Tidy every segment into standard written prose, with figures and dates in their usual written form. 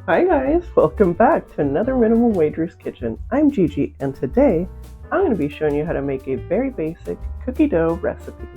Hi guys, welcome back to another Minimum Wager's Kitchen. I'm Gigi, and today I'm going to be showing you how to make a very basic cookie dough recipe.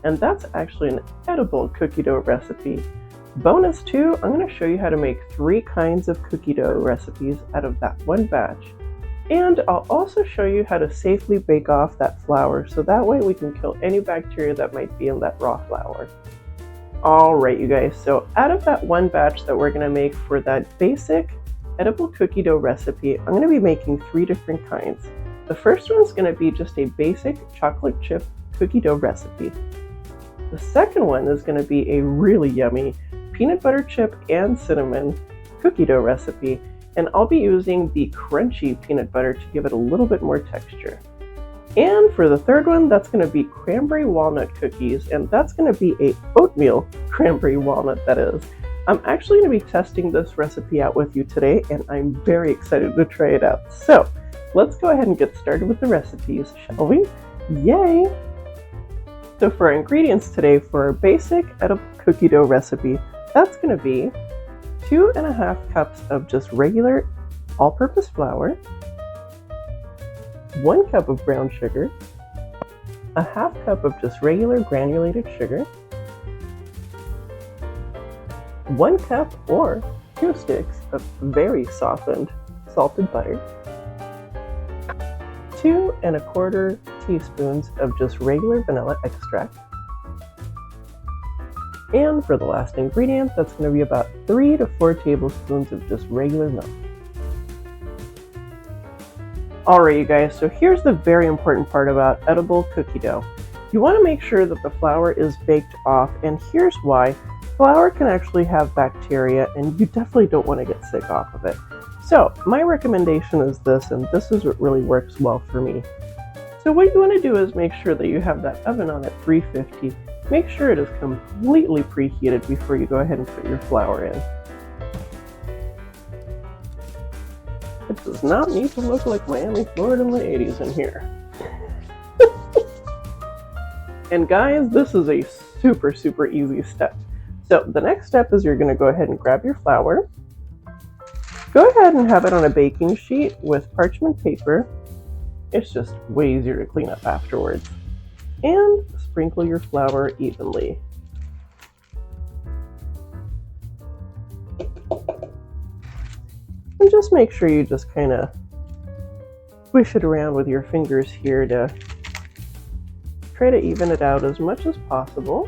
And that's actually an edible cookie dough recipe. Bonus too, I'm going to show you how to make 3 kinds of cookie dough recipes out of that one batch. And I'll also show you how to safely bake off that flour so that way we can kill any bacteria that might be in that raw flour. Alright you guys, so out of that one batch that we're going to make for that basic edible cookie dough recipe, I'm going to be making 3 different kinds. The first one's going to be just a basic chocolate chip cookie dough recipe. The second one is going to be a really yummy peanut butter chip and cinnamon cookie dough recipe, and I'll be using the crunchy peanut butter to give it a little bit more texture. And for the third one, that's going to be cranberry walnut cookies, and that's going to be a oatmeal cranberry walnut, that is. I'm actually going to be testing this recipe out with you today, and I'm very excited to try it out. So let's go ahead and get started with the recipes, shall we? Yay! So for our ingredients today for our basic edible cookie dough recipe, that's going to be 2.5 cups of just regular all-purpose flour, 1 cup of brown sugar, a half cup of just regular granulated sugar, 1 cup or 2 sticks of very softened salted butter, 2¼ teaspoons of just regular vanilla extract, and for the last ingredient, that's going to be about 3 to 4 tablespoons of just regular milk. Alright you guys, so here's the very important part about edible cookie dough. You want to make sure that the flour is baked off, and here's why. Flour can actually have bacteria, and you definitely don't want to get sick off of it. So my recommendation is this, and this is what really works well for me. So what you want to do is make sure that you have that oven on at 350. Make sure it is completely preheated before you go ahead and put your flour in. It does not need to look like Miami, Florida in the 80s in here. And guys, this is a super easy step. So the next step is you're going to go ahead and grab your flour. Go ahead and have it on a baking sheet with parchment paper. It's just way easier to clean up afterwards. And sprinkle your flour evenly. And just make sure you just kind of swish it around with your fingers here to try to even it out as much as possible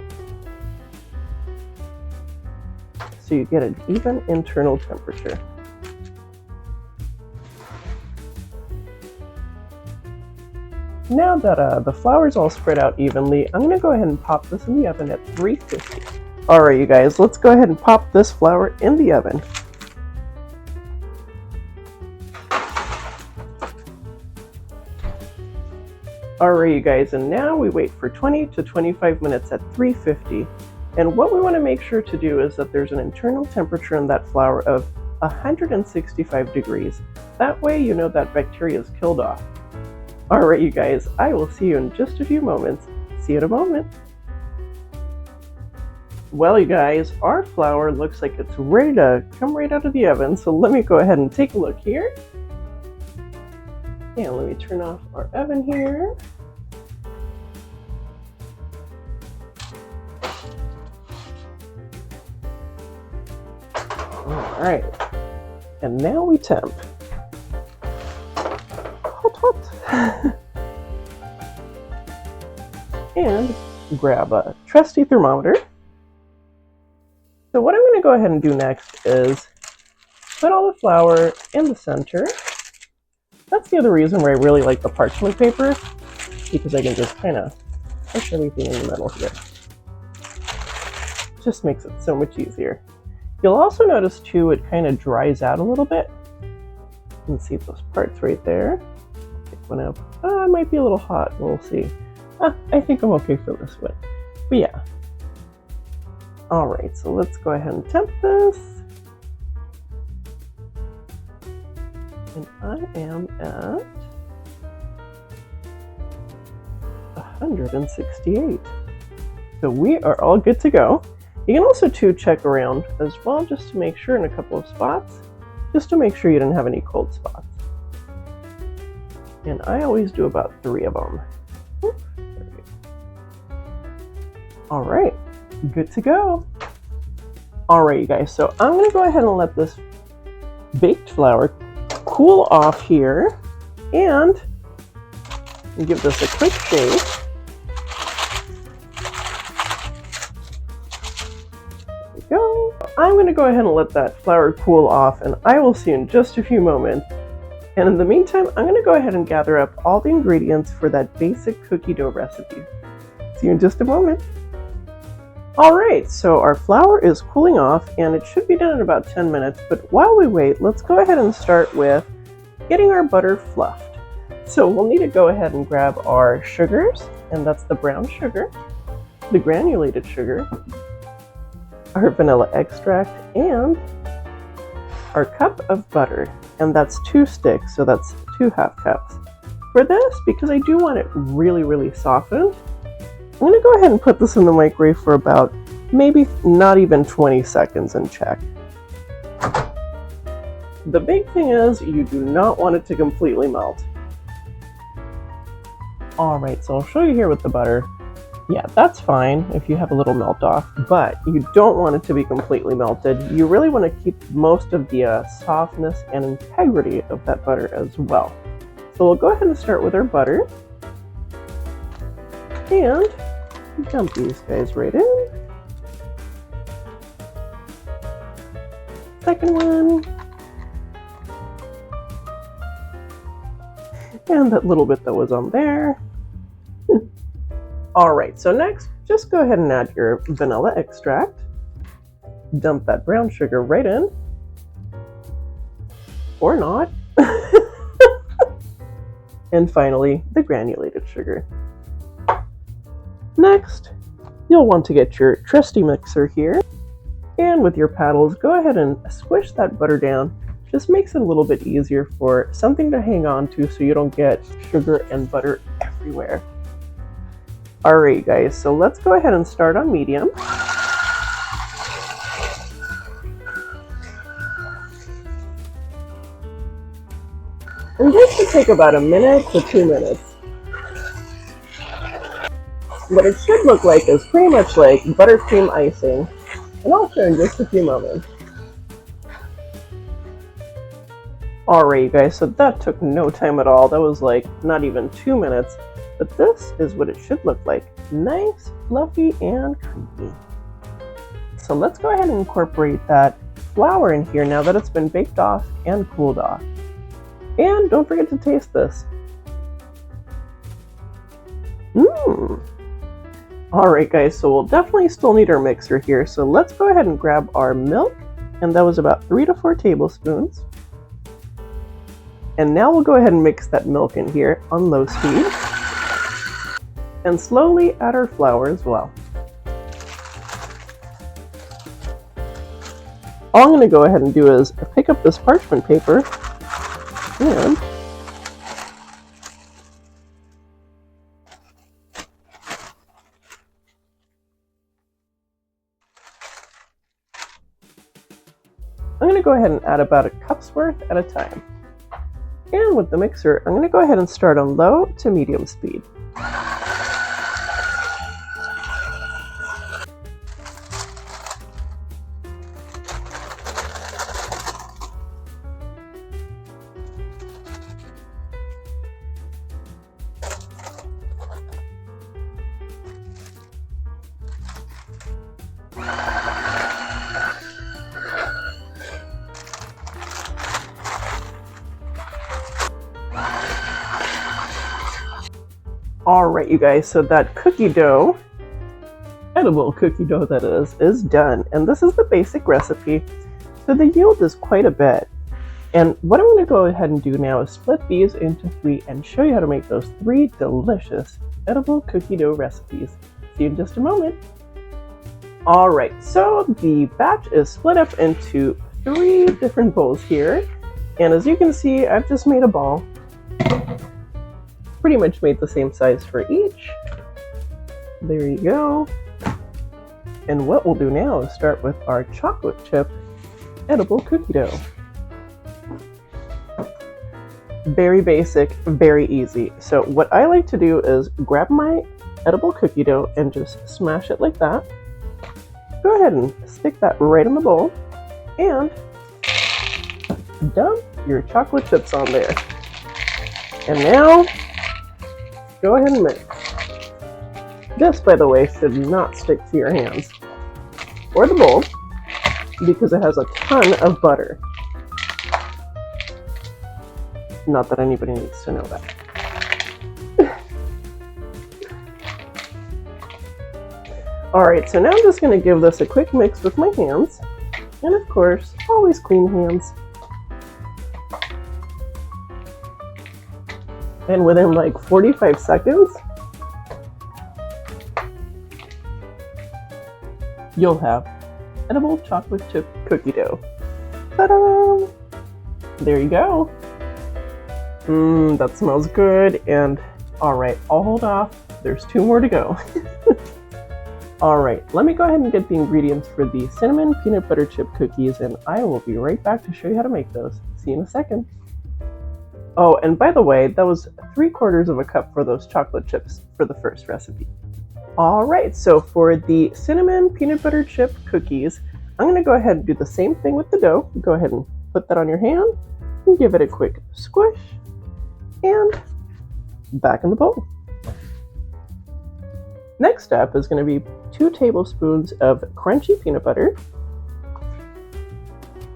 so you get an even internal temperature. Now that the flour is all spread out evenly, I'm going to go ahead and pop this in the oven at 350. Alright you guys, let's go ahead and pop this flour in the oven. Alright you guys, and now we wait for 20 to 25 minutes at 350. And what we want to make sure to do is that there's an internal temperature in that flour of 165 degrees. That way you know that bacteria is killed off. Alright you guys, I will see you in just a few moments. See you in a moment. Well you guys, our flour looks like it's ready to come right out of the oven, so let me go ahead and take a look here. And let me turn off our oven here. Alright, and now we temp. Hot. And grab a trusty thermometer. So what I'm going to go ahead and do next is put all the flour in the center. That's the other reason why I really like the parchment paper, because I can just kind of push everything in the middle here. Just makes it so much easier. You'll also notice too, it kind of dries out a little bit. You can see those parts right there. Pick one up. It might be a little hot, we'll see. I think I'm okay for this one. But yeah. Alright, so let's go ahead and temp this. And I am at 168. So we are all good to go. You can also check around as well, just to make sure in a couple of spots. just to make sure you didn't have any cold spots. And I always do about 3 of them. All right, good to go. All right, you guys, so I'm gonna go ahead and let this baked flour cool off here and give this a quick shake. There we go. I'm gonna go ahead and let that flour cool off, and I will see you in just a few moments. And in the meantime, I'm going to go ahead and gather up all the ingredients for that basic cookie dough recipe. See you in just a moment. Alright, so our flour is cooling off and it should be done in about 10 minutes, but while we wait, let's go ahead and start with getting our butter fluffed. So we'll need to go ahead and grab our sugars, and that's the brown sugar, the granulated sugar, our vanilla extract, and our cup of butter. And that's 2 sticks, so that's 2 half cups. For this, because I do want it really, really softened, I'm going to go ahead and put this in the microwave for about maybe not even 20 seconds and check. The big thing is you do not want it to completely melt. Alright, so I'll show you here with the butter. Yeah, that's fine if you have a little melt off, but you don't want it to be completely melted. You really want to keep most of the softness and integrity of that butter as well. So we'll go ahead and start with our butter. And dump these guys right in. Second one. And that little bit that was on there. Alright, so next, just go ahead and add your vanilla extract. Dump that brown sugar right in. Or not. And finally, the granulated sugar. Next, you'll want to get your trusty mixer here. And with your paddles, go ahead and squish that butter down. Just makes it a little bit easier for something to hang on to so you don't get sugar and butter everywhere. Alright guys, so let's go ahead and start on medium. And this should take about 1 minute to 2 minutes. What it should look like is pretty much like buttercream icing. And I'll show in just a few moments. Alright you guys, so that took no time at all. That was like not even 2 minutes. But this is what it should look like. Nice, fluffy, and creamy. So let's go ahead and incorporate that flour in here now that it's been baked off and cooled off. And don't forget to taste this. Alright guys, so we'll definitely still need our mixer here. So let's go ahead and grab our milk. And that was about 3 to 4 tablespoons. And now we'll go ahead and mix that milk in here on low speed. And slowly add our flour as well. All I'm going to go ahead and do is pick up this parchment paper and I'm going to go ahead and add about a cup's worth at a time. And with the mixer, I'm going to go ahead and start on low to medium speed. Alright you guys, so that cookie dough, edible cookie dough that is done. And this is the basic recipe. So the yield is quite a bit. And what I'm going to go ahead and do now is split these into 3 and show you how to make those 3 delicious edible cookie dough recipes. See you in just a moment. Alright, so the batch is split up into 3 different bowls here. And as you can see, I've just made a ball. Pretty much made the same size for each. There you go. And what we'll do now is start with our chocolate chip edible cookie dough. Very basic, very easy. So what I like to do is grab my edible cookie dough and just smash it like that. Go ahead and stick that right in the bowl and dump your chocolate chips on there. And now, go ahead and mix. This, by the way, should not stick to your hands or the bowl because it has a ton of butter. Not that anybody needs to know that. Alright, so now I'm just going to give this a quick mix with my hands. And of course, always clean hands. And within like 45 seconds, you'll have edible chocolate chip cookie dough. Ta-da! There you go. That smells good. And alright, I'll hold off. There's 2 more to go. Alright, let me go ahead and get the ingredients for the cinnamon peanut butter chip cookies, and I will be right back to show you how to make those. See you in a second. Oh, and by the way, that was 3/4 of a cup for those chocolate chips for the first recipe. Alright, so for the cinnamon peanut butter chip cookies, I'm going to go ahead and do the same thing with the dough. Go ahead and put that on your hand and give it a quick squish and back in the bowl. Next step is going to be 2 tablespoons of crunchy peanut butter.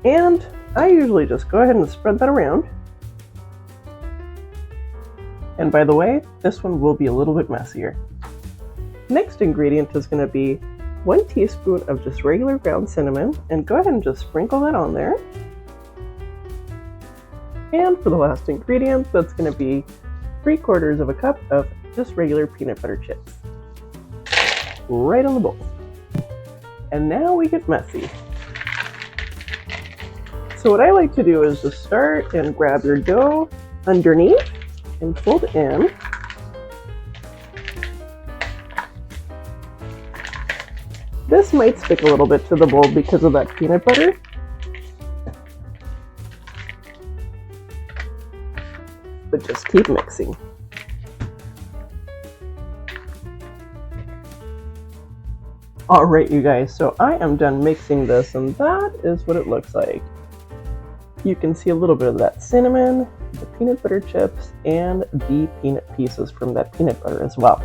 And I usually just go ahead and spread that around. And by the way, this one will be a little bit messier. Next ingredient is going to be 1 teaspoon of just regular ground cinnamon, and go ahead and just sprinkle that on there. And for the last ingredient, that's going to be 3/4 of a cup of just regular peanut butter chips. Right on the bowl. And now we get messy. So what I like to do is just start and grab your dough underneath and fold in. This might stick a little bit to the bowl because of that peanut butter. But just keep mixing. Alright, you guys, so I am done mixing this, and that is what it looks like. You can see a little bit of that cinnamon, the peanut butter chips, and the peanut pieces from that peanut butter as well.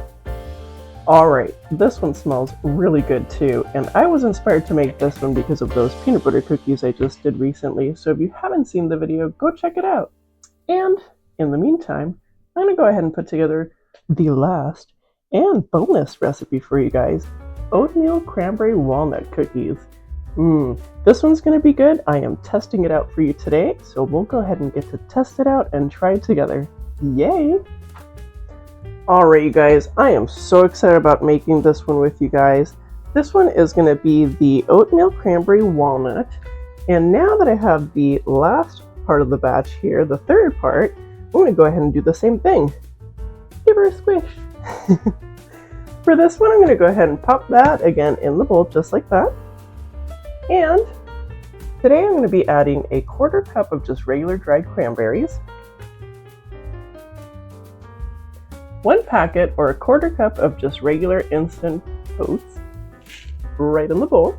Alright, this one smells really good too, and I was inspired to make this one because of those peanut butter cookies I just did recently, so if you haven't seen the video, go check it out. And in the meantime, I'm going to go ahead and put together the last and bonus recipe for you guys. Oatmeal cranberry walnut cookies. This one's going to be good. I am testing it out for you today, so we'll go ahead and get to test it out and try it together. Yay! Alright, you guys, I am so excited about making this one with you guys. This one is going to be the oatmeal cranberry walnut, and now that I have the last part of the batch here, the third part, I'm going to go ahead and do the same thing. Give her a squish! For this one, I'm going to go ahead and pop that again in the bowl just like that. And today I'm going to be adding a 1/4 cup of just regular dried cranberries, 1 packet or a 1/4 cup of just regular instant oats right in the bowl.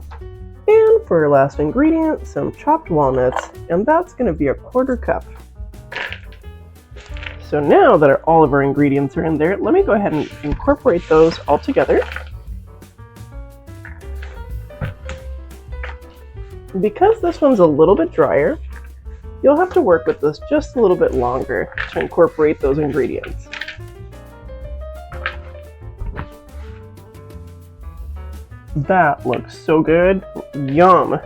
And for our last ingredient, some chopped walnuts, and that's going to be a 1/4 cup. So now that all of our ingredients are in there, let me go ahead and incorporate those all together. Because this one's a little bit drier, you'll have to work with this just a little bit longer to incorporate those ingredients. That looks so good. Yum!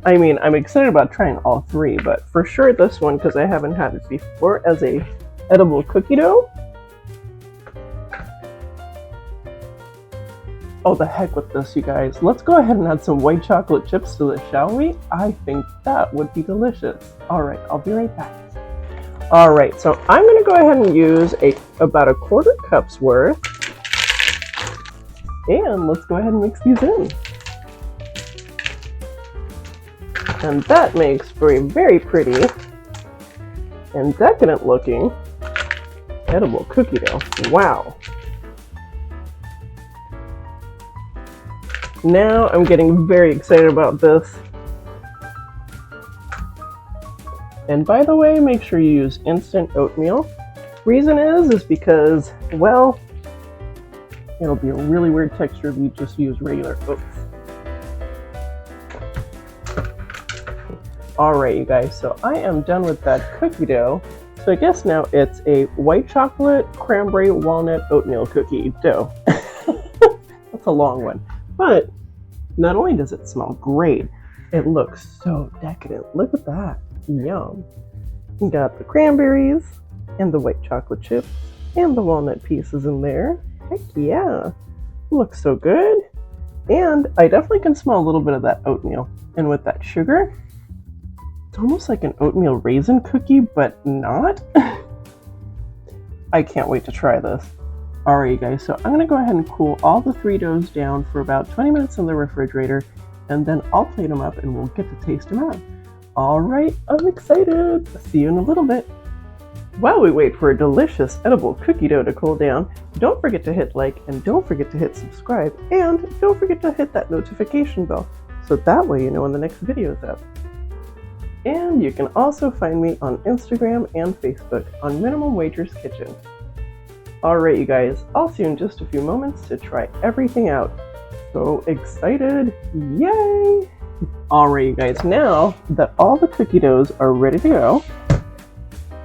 I mean, I'm excited about trying all 3, but for sure this one, because I haven't had it before as a edible cookie dough. Oh, the heck with this, you guys. Let's go ahead and add some white chocolate chips to this, shall we? I think that would be delicious. Alright, I'll be right back. Alright, so I'm going to go ahead and use about a 1/4 cup's worth. And let's go ahead and mix these in. And that makes for a very pretty and decadent looking edible cookie dough. Wow. Now I'm getting very excited about this. And by the way, make sure you use instant oatmeal. Reason is because, well, it'll be a really weird texture if you just use regular oats. Alright, you guys, so I am done with that cookie dough. So I guess now it's a white chocolate, cranberry, walnut, oatmeal cookie dough. That's a long one. But not only does it smell great, it looks so decadent. Look at that. Yum. You got the cranberries and the white chocolate chips and the walnut pieces in there. Heck yeah. Looks so good. And I definitely can smell a little bit of that oatmeal. And with that sugar, it's almost like an oatmeal raisin cookie, but not. I can't wait to try this. Alright, you guys, so I'm going to go ahead and cool all the 3 doughs down for about 20 minutes in the refrigerator, and then I'll plate them up and we'll get to taste them out. Alright, I'm excited. See you in a little bit. While we wait for a delicious edible cookie dough to cool down, don't forget to hit like and don't forget to hit subscribe, and don't forget to hit that notification bell so that way you know when the next video is up. And you can also find me on Instagram and Facebook on Minimum Wagers Kitchen. Alright, you guys, I'll see you in just a few moments to try everything out. So excited! Yay! Alright, you guys, now that all the cookie doughs are ready to go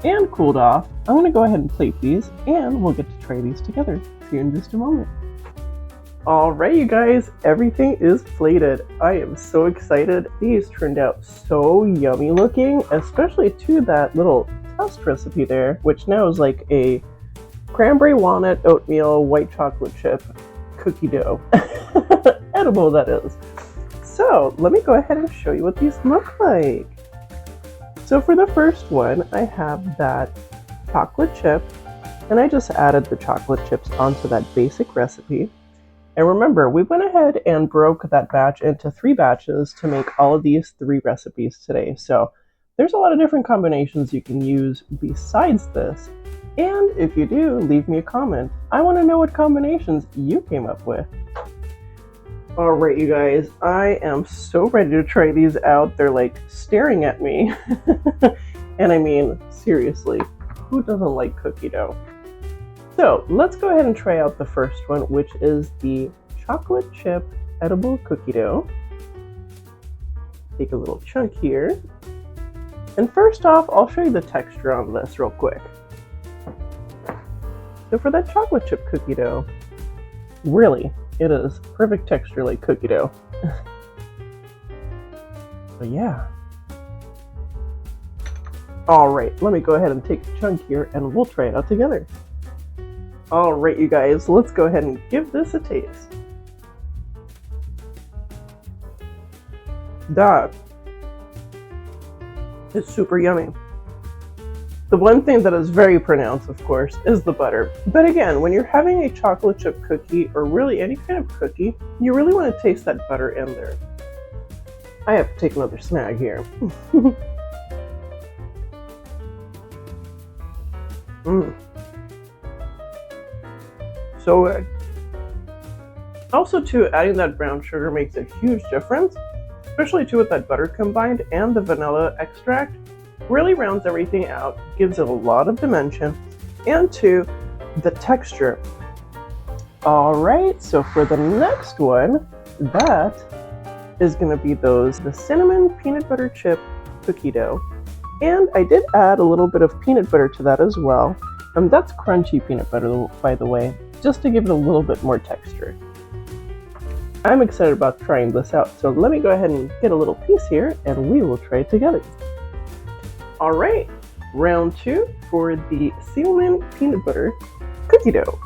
and cooled off, I'm going to go ahead and plate these and we'll get to try these together. See you in just a moment. Alright, you guys, everything is plated. I am so excited. These turned out so yummy looking, especially to that little test recipe there, which now is like a cranberry, walnut, oatmeal, white chocolate chip cookie dough. Edible, that is. So let me go ahead and show you what these look like. So for the first one, I have that chocolate chip, and I just added the chocolate chips onto that basic recipe. And remember, we went ahead and broke that batch into 3 batches to make all of these 3 recipes today. So there's a lot of different combinations you can use besides this. And if you do, leave me a comment. I want to know what combinations you came up with. Alright, you guys, I am so ready to try these out. They're like staring at me. And I mean, seriously, who doesn't like cookie dough? So let's go ahead and try out the first one, which is the chocolate chip edible cookie dough. Take a little chunk here. And first off, I'll show you the texture on this real quick. So for that chocolate chip cookie dough, really, it is perfect texture like cookie dough. But yeah. Alright, let me go ahead and take a chunk here and we'll try it out together. Alright, you guys, let's go ahead and give this a taste. That is super yummy. The one thing that is very pronounced, of course, is the butter. But again, when you're having a chocolate chip cookie, or really any kind of cookie, you really want to taste that butter in there. I have to take another snag here. So good. Also too, adding that brown sugar makes a huge difference, especially too with that butter combined, and the vanilla extract really rounds everything out, gives it a lot of dimension, and two, the texture. Alright, so for the next one, that is going to be the cinnamon peanut butter chip cookie dough. And I did add a little bit of peanut butter to that as well. And that's crunchy peanut butter, by the way, just to give it a little bit more texture. I'm excited about trying this out, so let me go ahead and get a little piece here and we will try it together. Alright, round 2 for the cinnamon peanut butter cookie dough.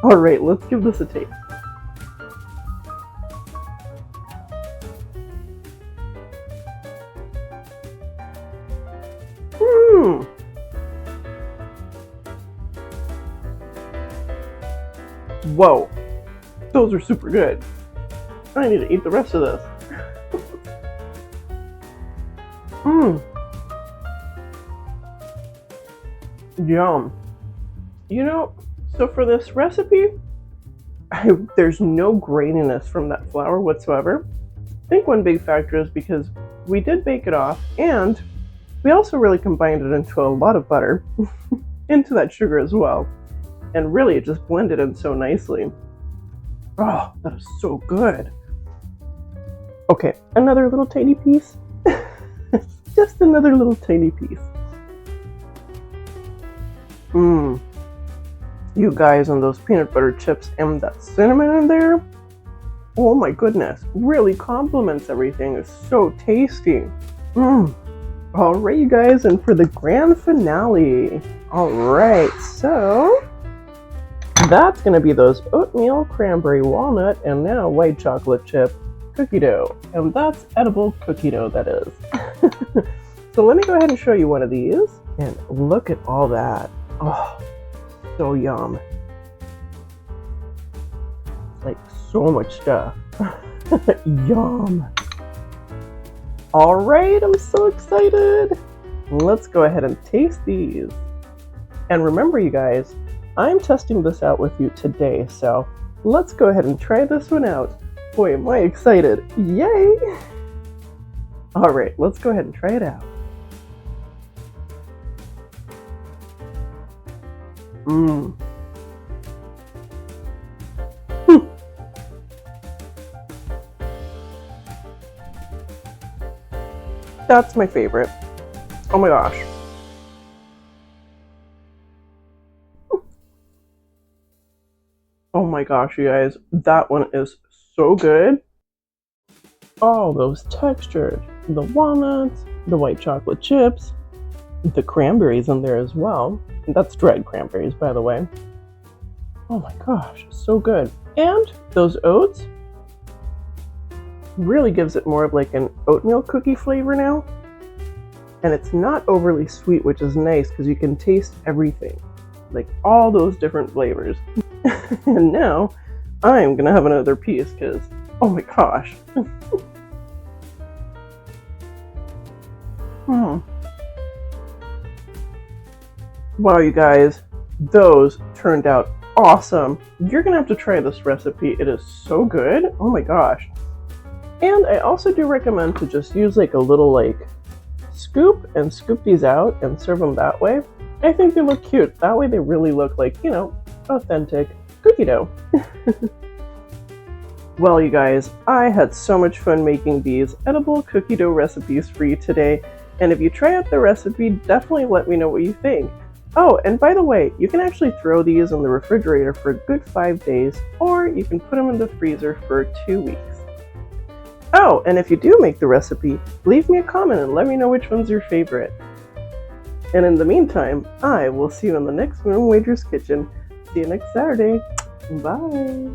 Alright, let's give this a taste. Whoa, those are super good. I need to eat the rest of this. Yum. You know, so for this recipe, there's no graininess from that flour whatsoever. I think one big factor is because we did bake it off, and we also really combined it into a lot of butter, into that sugar as well. And really, it just blended in so nicely. Oh, that is so good. Okay, another little tiny piece. Just another little tiny piece. Mmm. You guys, and those peanut butter chips and that cinnamon in there. Oh my goodness. Really complements everything. It's so tasty. Mmm. Alright, you guys, and for the grand finale. Alright, so that's going to be those oatmeal, cranberry, walnut, and now white chocolate chip cookie dough. And that's edible cookie dough, that is. So let me go ahead and show you one of these. And look at all that. Oh, so yum. Like so much stuff. Yum. Alright, I'm so excited. Let's go ahead and taste these. And remember, you guys, I'm testing this out with you today, so let's go ahead and try this one out. Boy, am I excited. Yay! Alright, let's go ahead and try it out. Mmm. That's my favorite. Oh my gosh. Oh my gosh, you guys. That one is so good. All those textures. The walnuts, the white chocolate chips, the cranberries in there as well. That's dried cranberries, by the way. Oh my gosh, so good. And those oats really gives it more of like an oatmeal cookie flavor now. And it's not overly sweet, which is nice because you can taste everything. Like all those different flavors. And now I'm gonna have another piece because, oh my gosh. Wow, you guys, those turned out awesome. You're gonna have to try this recipe. It is so good. Oh my gosh. And I also do recommend to just use like a little like scoop and scoop these out and serve them that way. I think they look cute. That way they really look like, you know, authentic cookie dough. Well, you guys, I had so much fun making these edible cookie dough recipes for you today. And if you try out the recipe, definitely let me know what you think. Oh, and by the way, you can actually throw these in the refrigerator for a good 5 days, or you can put them in the freezer for 2 weeks. Oh, and if you do make the recipe, leave me a comment and let me know which one's your favorite. And in the meantime, I will see you in the next Minimum Wager's Kitchen. See you next Saturday. Bye.